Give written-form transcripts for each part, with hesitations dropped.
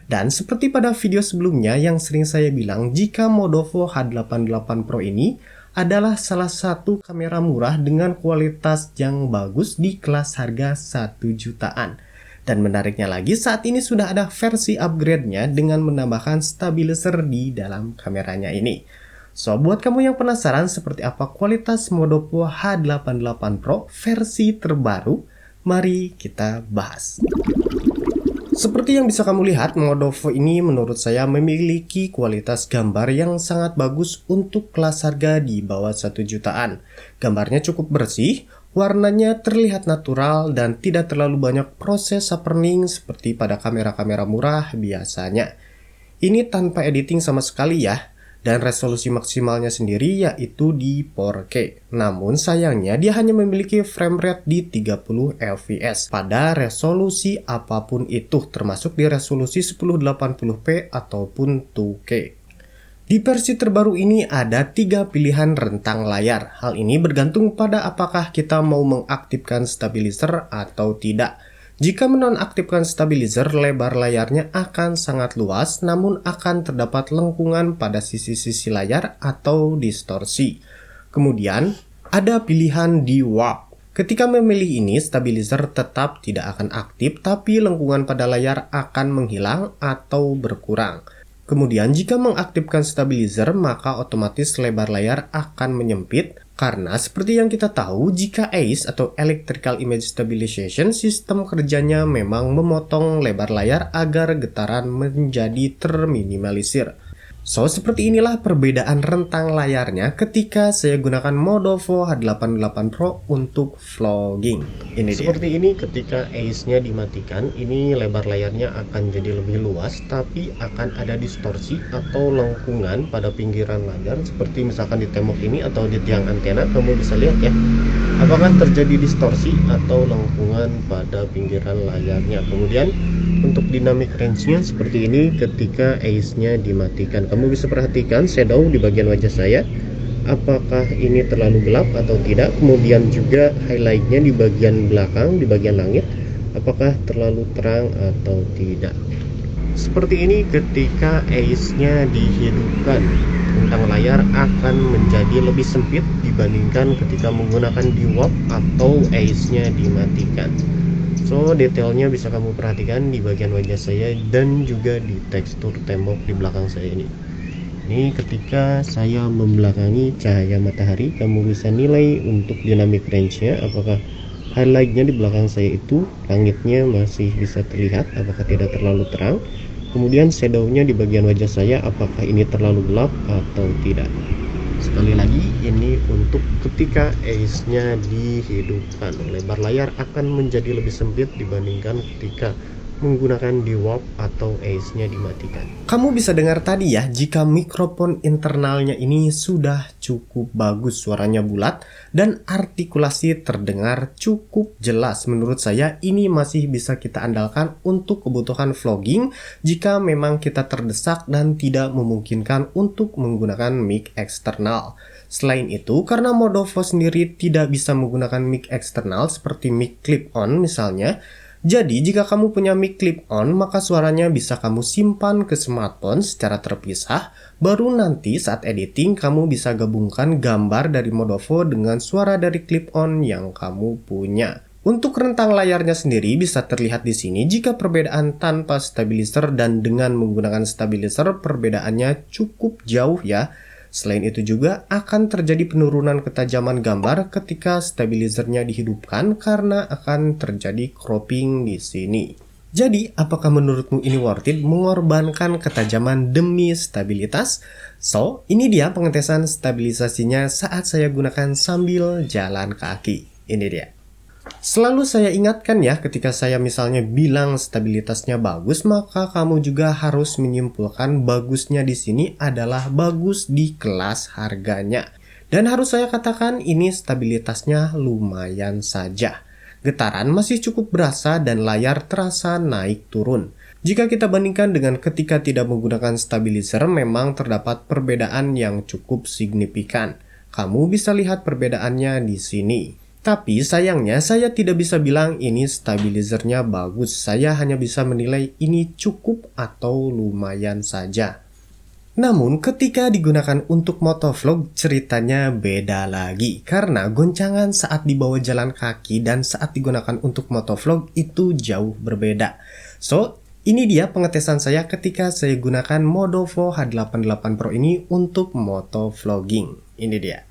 Dan seperti pada video sebelumnya yang sering saya bilang, jika Modovo H88 Pro ini adalah salah satu kamera murah dengan kualitas yang bagus di kelas harga 1 jutaan. Dan menariknya lagi, saat ini sudah ada versi upgrade-nya dengan menambahkan stabilizer di dalam kameranya ini. So, buat kamu yang penasaran seperti apa kualitas Modovo H88 Pro versi terbaru, mari kita bahas. Seperti yang bisa kamu lihat, Modovo ini menurut saya memiliki kualitas gambar yang sangat bagus untuk kelas harga di bawah 1 jutaan. Gambarnya cukup bersih, warnanya terlihat natural, dan tidak terlalu banyak proses sharpening seperti pada kamera-kamera murah biasanya. Ini tanpa editing sama sekali ya. Dan resolusi maksimalnya sendiri yaitu di 4K. Namun sayangnya dia hanya memiliki frame rate di 30 fps pada resolusi apapun itu, termasuk di resolusi 1080p ataupun 2K. Di versi terbaru ini ada 3 pilihan rentang layar. Hal ini bergantung pada apakah kita mau mengaktifkan stabilizer atau tidak. Jika menonaktifkan stabilizer, lebar layarnya akan sangat luas, namun akan terdapat lengkungan pada sisi-sisi layar atau distorsi. Kemudian, ada pilihan di warp. Ketika memilih ini, stabilizer tetap tidak akan aktif, tapi lengkungan pada layar akan menghilang atau berkurang. Kemudian, jika mengaktifkan stabilizer, maka otomatis lebar layar akan menyempit. Karena seperti yang kita tahu, jika AIS atau Electrical Image Stabilization, sistem kerjanya memang memotong lebar layar agar getaran menjadi terminimalisir. So, seperti inilah perbedaan rentang layarnya ketika saya gunakan Modovo H88 Pro untuk vlogging. Ini seperti ini ketika AIS-nya dimatikan, ini lebar layarnya akan jadi lebih luas, tapi akan ada distorsi atau lengkungan pada pinggiran layar, seperti misalkan di tembok ini atau di tiang antena. Kamu bisa lihat ya, apakah terjadi distorsi atau lengkungan pada pinggiran layarnya. Kemudian untuk dynamic range-nya seperti ini ketika AIS-nya dimatikan. Kamu bisa perhatikan shadow di bagian wajah saya, apakah ini terlalu gelap atau tidak. Kemudian juga highlight-nya di bagian belakang, di bagian langit, apakah terlalu terang atau tidak. Seperti ini ketika AIS-nya dihidupkan, rentang layar akan menjadi lebih sempit dibandingkan ketika menggunakan di warp atau AIS-nya dimatikan. So, detailnya bisa kamu perhatikan di bagian wajah saya dan juga di tekstur tembok di belakang saya ini. Ini ketika saya membelakangi cahaya matahari, kamu bisa nilai untuk dynamic range-nya, apakah highlight-nya di belakang saya itu, langitnya masih bisa terlihat, apakah tidak terlalu terang. Kemudian shadow-nya di bagian wajah saya, apakah ini terlalu gelap atau tidak. Sekali lagi, ini untuk ketika AIS-nya dihidupkan, lebar layar akan menjadi lebih sempit dibandingkan ketika menggunakan di warp atau AIS-nya dimatikan. Kamu bisa dengar tadi ya, jika mikrofon internalnya ini sudah cukup bagus, suaranya bulat dan artikulasi terdengar cukup jelas. Menurut saya ini masih bisa kita andalkan untuk kebutuhan vlogging jika memang kita terdesak dan tidak memungkinkan untuk menggunakan mic eksternal. Selain itu, karena Modovo sendiri tidak bisa menggunakan mic eksternal seperti mic clip-on misalnya, jadi jika kamu punya mic clip-on, maka suaranya bisa kamu simpan ke smartphone secara terpisah, baru nanti saat editing kamu bisa gabungkan gambar dari Modovo dengan suara dari clip-on yang kamu punya. Untuk rentang layarnya sendiri bisa terlihat di sini jika perbedaan tanpa stabilizer dan dengan menggunakan stabilizer perbedaannya cukup jauh ya. Selain itu juga akan terjadi penurunan ketajaman gambar ketika stabilizernya dihidupkan karena akan terjadi cropping di sini. Jadi, apakah menurutmu ini worth it mengorbankan ketajaman demi stabilitas? So, ini dia pengetesan stabilisasinya saat saya gunakan sambil jalan kaki. Ini dia. Selalu saya ingatkan ya, ketika saya misalnya bilang stabilitasnya bagus, maka kamu juga harus menyimpulkan bagusnya di sini adalah bagus di kelas harganya. Dan harus saya katakan ini stabilitasnya lumayan saja. Getaran masih cukup berasa dan layar terasa naik turun. Jika kita bandingkan dengan ketika tidak menggunakan stabilizer, memang terdapat perbedaan yang cukup signifikan. Kamu bisa lihat perbedaannya di sini. Tapi sayangnya saya tidak bisa bilang ini stabilizernya bagus. Saya hanya bisa menilai ini cukup atau lumayan saja. Namun ketika digunakan untuk motovlog ceritanya beda lagi. Karena goncangan saat dibawa jalan kaki dan saat digunakan untuk motovlog itu jauh berbeda. So, ini dia pengetesan saya ketika saya gunakan Modovo H88 Pro ini untuk motovlogging. Ini dia.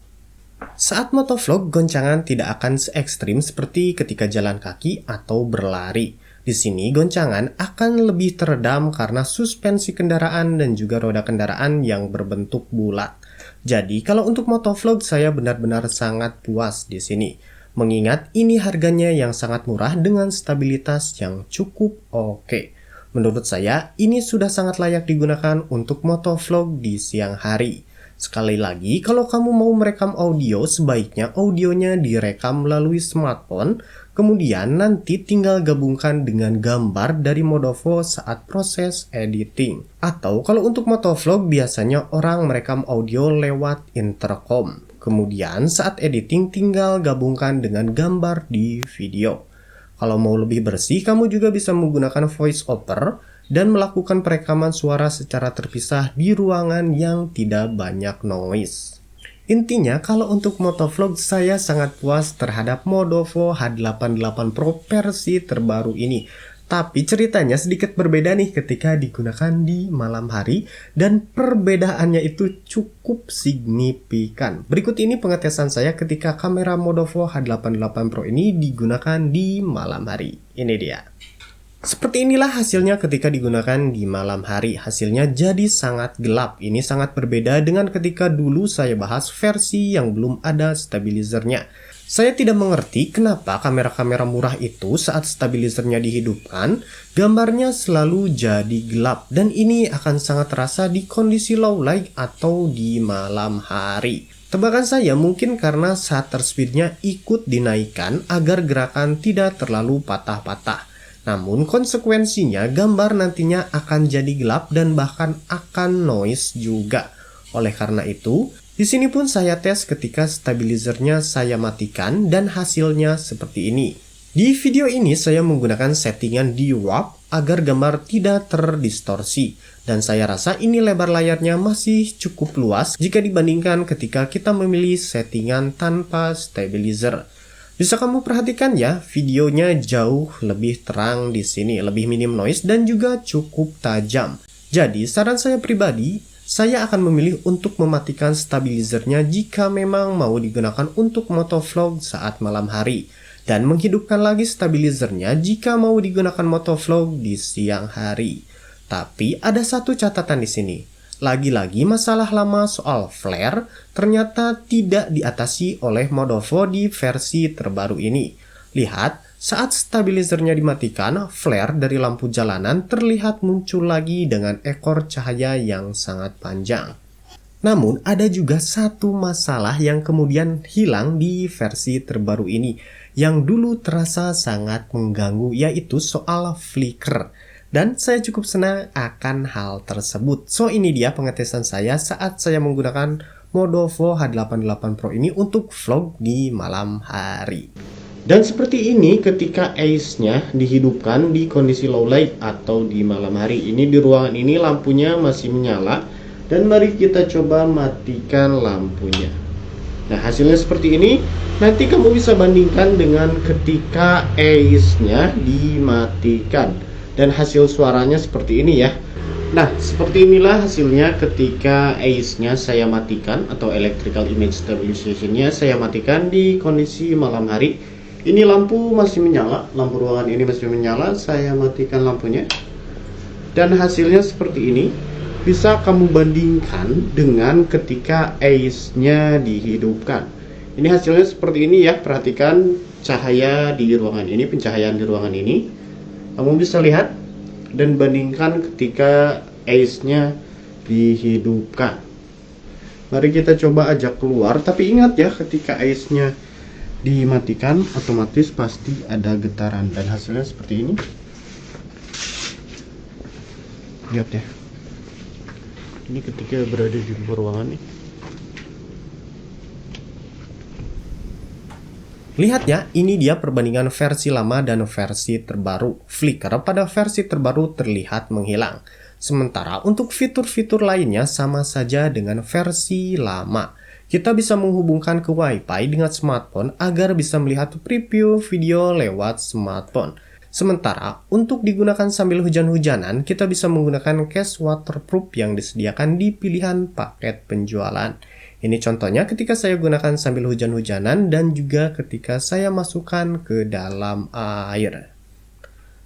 Saat motovlog, goncangan tidak akan se-ekstrim seperti ketika jalan kaki atau berlari. Di sini goncangan akan lebih teredam karena suspensi kendaraan dan juga roda kendaraan yang berbentuk bulat. Jadi kalau untuk motovlog saya benar-benar sangat puas di sini. Mengingat ini harganya yang sangat murah dengan stabilitas yang cukup oke. Menurut saya ini sudah sangat layak digunakan untuk motovlog di siang hari. Sekali lagi, kalau kamu mau merekam audio, sebaiknya audionya direkam melalui smartphone, kemudian nanti tinggal gabungkan dengan gambar dari Modovo saat proses editing. Atau kalau untuk motovlog, biasanya orang merekam audio lewat intercom. Kemudian saat editing tinggal gabungkan dengan gambar di video. Kalau mau lebih bersih, kamu juga bisa menggunakan voice over dan melakukan perekaman suara secara terpisah di ruangan yang tidak banyak noise. Intinya, kalau untuk motovlog saya sangat puas terhadap Modovo H88 Pro versi terbaru ini. Tapi ceritanya sedikit berbeda nih ketika digunakan di malam hari dan perbedaannya itu cukup signifikan. Berikut ini pengetesan saya ketika kamera Modovo H88 Pro ini digunakan di malam hari. Ini dia. Seperti inilah hasilnya ketika digunakan di malam hari. Hasilnya jadi sangat gelap. Ini sangat berbeda dengan ketika dulu saya bahas versi yang belum ada stabilizernya. Saya tidak mengerti kenapa kamera-kamera murah itu saat stabilizernya dihidupkan, gambarnya selalu jadi gelap. Dan ini akan sangat terasa di kondisi low light atau di malam hari. Tebakan saya mungkin karena shutter speednya ikut dinaikkan agar gerakan tidak terlalu patah-patah. Namun konsekuensinya gambar nantinya akan jadi gelap dan bahkan akan noise juga. Oleh karena itu, di sini pun saya tes ketika stabilizernya saya matikan dan hasilnya seperti ini. Di video ini saya menggunakan settingan di warp agar gambar tidak terdistorsi. Dan saya rasa ini lebar layarnya masih cukup luas jika dibandingkan ketika kita memilih settingan tanpa stabilizer. Bisa kamu perhatikan ya, videonya jauh lebih terang di sini, lebih minim noise dan juga cukup tajam. Jadi saran saya pribadi, saya akan memilih untuk mematikan stabilizernya jika memang mau digunakan untuk motovlog saat malam hari. Dan menghidupkan lagi stabilizernya jika mau digunakan motovlog di siang hari. Tapi ada satu catatan di sini. Lagi-lagi masalah lama soal flare ternyata tidak diatasi oleh Modovo di versi terbaru ini. Lihat, saat stabilizernya dimatikan, flare dari lampu jalanan terlihat muncul lagi dengan ekor cahaya yang sangat panjang. Namun ada juga satu masalah yang kemudian hilang di versi terbaru ini, yang dulu terasa sangat mengganggu, yaitu soal flicker. Dan saya cukup senang akan hal tersebut. So ini dia pengetesan saya saat saya menggunakan Modovo H88 Pro ini untuk vlog di malam hari. Dan seperti ini ketika ACE-nya dihidupkan di kondisi low light atau di malam hari. Ini di ruangan ini lampunya masih menyala. Dan mari kita coba matikan lampunya. Nah hasilnya seperti ini. Nanti kamu bisa bandingkan dengan ketika ACE-nya dimatikan. Dan hasil suaranya seperti ini ya. Nah seperti inilah hasilnya ketika ACE-nya saya matikan, atau Electrical Image Stabilization-nya saya matikan di kondisi malam hari. Ini lampu masih menyala, lampu ruangan ini masih menyala, saya matikan lampunya. Dan hasilnya seperti ini. Bisa kamu bandingkan dengan ketika ACE-nya dihidupkan. Ini hasilnya seperti ini ya. Perhatikan cahaya di ruangan ini, pencahayaan di ruangan ini. Kamu bisa lihat dan bandingkan ketika ACE-nya dihidupkan. Mari kita coba ajak keluar. Tapi ingat ya, ketika ACE-nya dimatikan, otomatis pasti ada getaran. Dan hasilnya seperti ini. Lihat ya. Ini ketika berada di luar ruangan nih. Lihat ya, ini dia perbandingan versi lama dan versi terbaru. Flickr pada versi terbaru terlihat menghilang. Sementara untuk fitur-fitur lainnya sama saja dengan versi lama. Kita bisa menghubungkan ke Wi-Fi dengan smartphone agar bisa melihat preview video lewat smartphone. Sementara untuk digunakan sambil hujan-hujanan, kita bisa menggunakan case waterproof yang disediakan di pilihan paket penjualan. Ini contohnya ketika saya gunakan sambil hujan-hujanan dan juga ketika saya masukkan ke dalam air.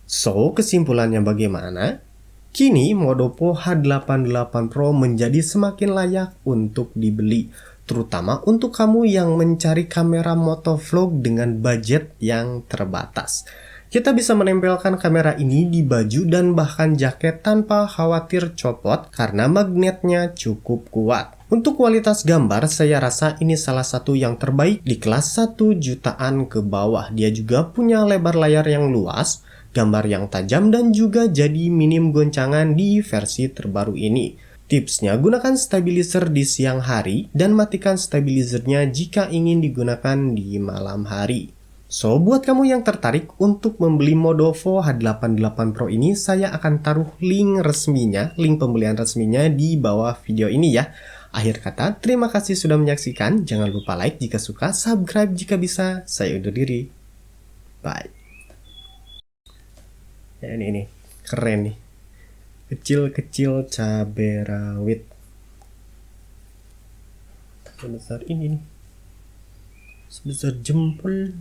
So, kesimpulannya bagaimana? Kini Modopo H88 Pro menjadi semakin layak untuk dibeli, terutama untuk kamu yang mencari kamera motovlog dengan budget yang terbatas. Kita bisa menempelkan kamera ini di baju dan bahkan jaket tanpa khawatir copot karena magnetnya cukup kuat. Untuk kualitas gambar, saya rasa ini salah satu yang terbaik di kelas 1 jutaan ke bawah. Dia juga punya lebar layar yang luas, gambar yang tajam, dan juga jadi minim goncangan di versi terbaru ini. Tipsnya, gunakan stabilizer di siang hari dan matikan stabilizernya jika ingin digunakan di malam hari. So, buat kamu yang tertarik untuk membeli Modovo H88 Pro ini, saya akan taruh link resminya, link pembelian resminya di bawah video ini ya. Akhir kata, terima kasih sudah menyaksikan. Jangan lupa like jika suka, subscribe jika bisa. Saya undur diri. Bye. Ya, ini keren nih. Kecil-kecil cabai rawit. Sebesar ini nih. Sebesar jempol.